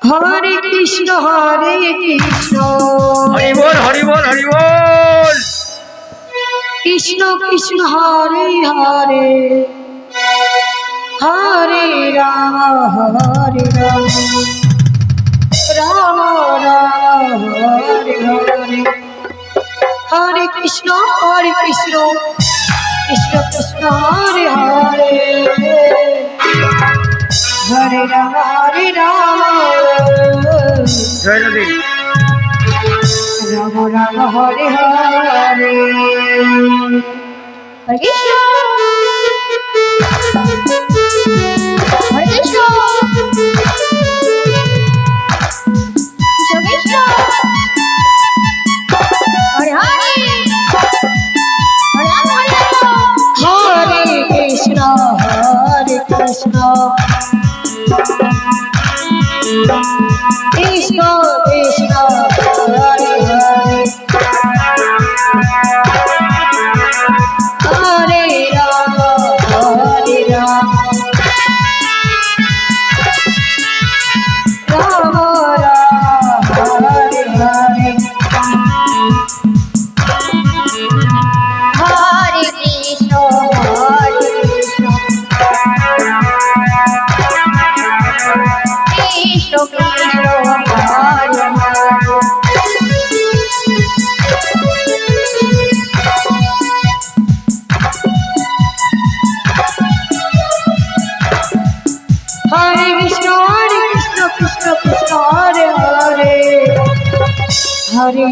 हरे कृष्ण हरि बोल हरि बोल हरि बोल। कृष्ण कृष्ण हरे हरे हरे राम राम राम हरे हरे हरे कृष्ण कृष्ण कृष्ण हरे हरे हरे राम जय नदी राम राम हरे हरे हरे कृष्ण हरे कृष्ण कृष्ण कृष्ण हरे हरे हरे राम हरे कृष्ण कृष्ण कृष्ण हरे हरे हरे राम राम राम हरे हरे हरे कृष्ण कृष्ण कृष्ण हरे हरे कृष्ण कृष्ण कृष्ण हरे हरे हरे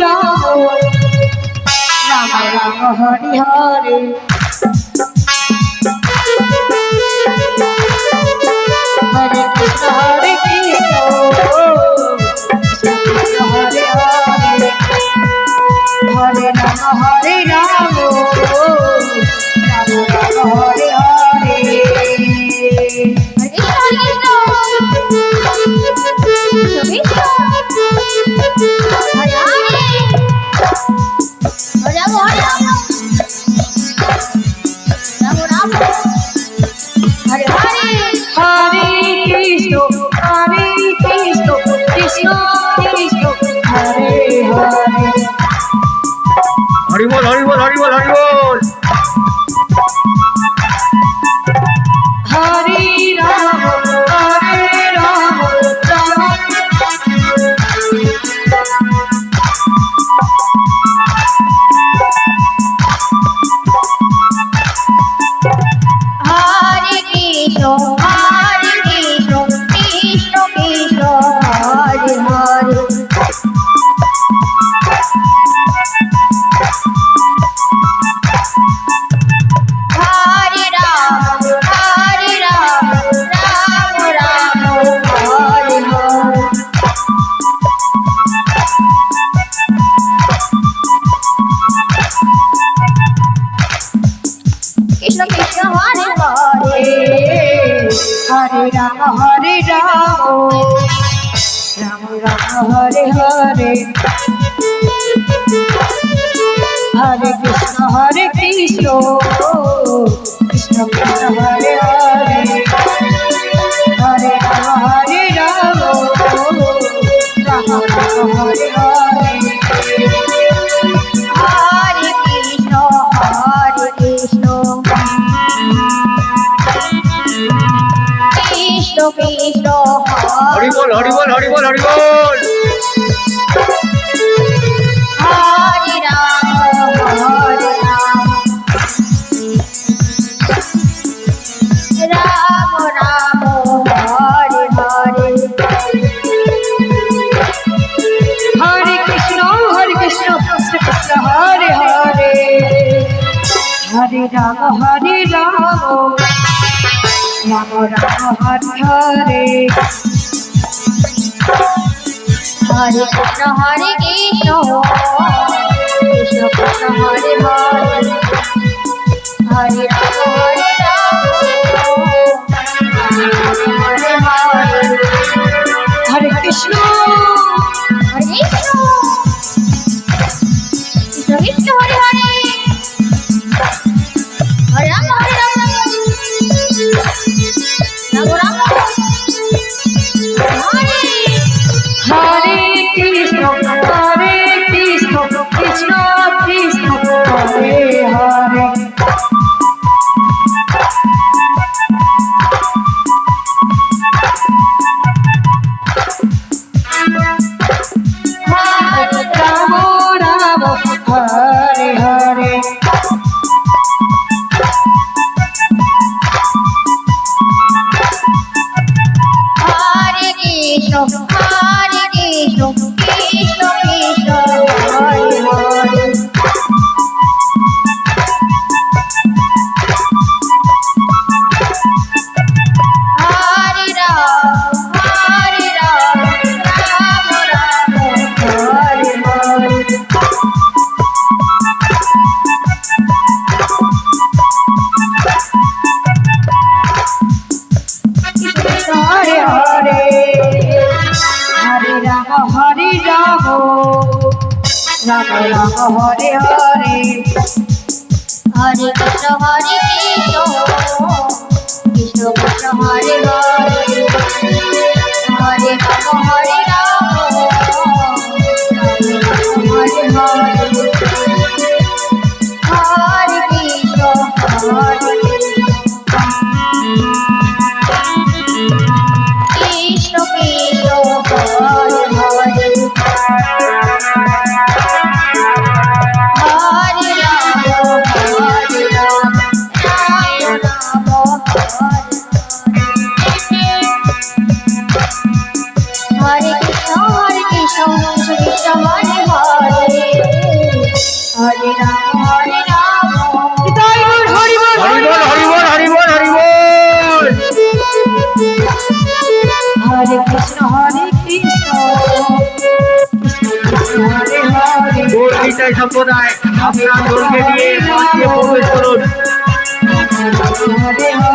राम राम राम हरे हरे हरे कृष्ण कृष्ण कृष्ण हरे हरे हरे राम राम राम हरे हरे हरि बोल हरि बोल हरि बोल हरि बोल। हरे राम हरे कृष्ण कृष्ण कृष्ण हरे हरे हरे राम राम राम हरे हरे कृष्ण कृष्ण हरे हरे हरे राम राम राम हरे हरे हरे कृष्ण कृष्ण कृष्ण हरे हरे हरे राम राम राम हरे हरे हरे कृष्ण कृष्ण कृष्ण हरि बोल हरि बोल हरि बोल हरि बोल। हरे राम राम राम हरे हरे हरे कृष्ण कृष्ण कृष्ण हरे हरे हरे राम राम राम हरे हरे हरे कृष्ण कृष्ण कृष्ण हरे हरे हरे राम हरे हरे हरे कृष्ण कृष्ण कृष्ण हरे हरे हरे राम राम राम হরে কৃষ্ণ কৃষ্ণ কৃষ্ণ হরে হরে হরে রাম রাম রাম হরে হরে হরে হরে হরে রাম রাম রাম হরে হরে হরে কৃষ্ণ হরে কৃষ্ণ কৃষ্ণ কৃষ্ণ হরে হরে হরে রাম হরে রাম রাম রাম হরে হরে হরে কৃষ্ণ হরে কৃষ্ণ কৃষ্ণ হরে হরে হরে রাম হরে রাম রাম রাম হরে হরে কৃষ্ণ কৃষ্ণ কৃষ্ণ হরে হরে হরে রাম হরে রাম হরি বল হরি বল হরি বল হরি বল হরে কৃষ্ণ কৃষ্ণ কৃষ্ণ হরে হরে গৌর নিতাই সম্প্রদায় আপনার দলকে নিয়ে মঞ্চে প্রবেশ করুন। হরে হরে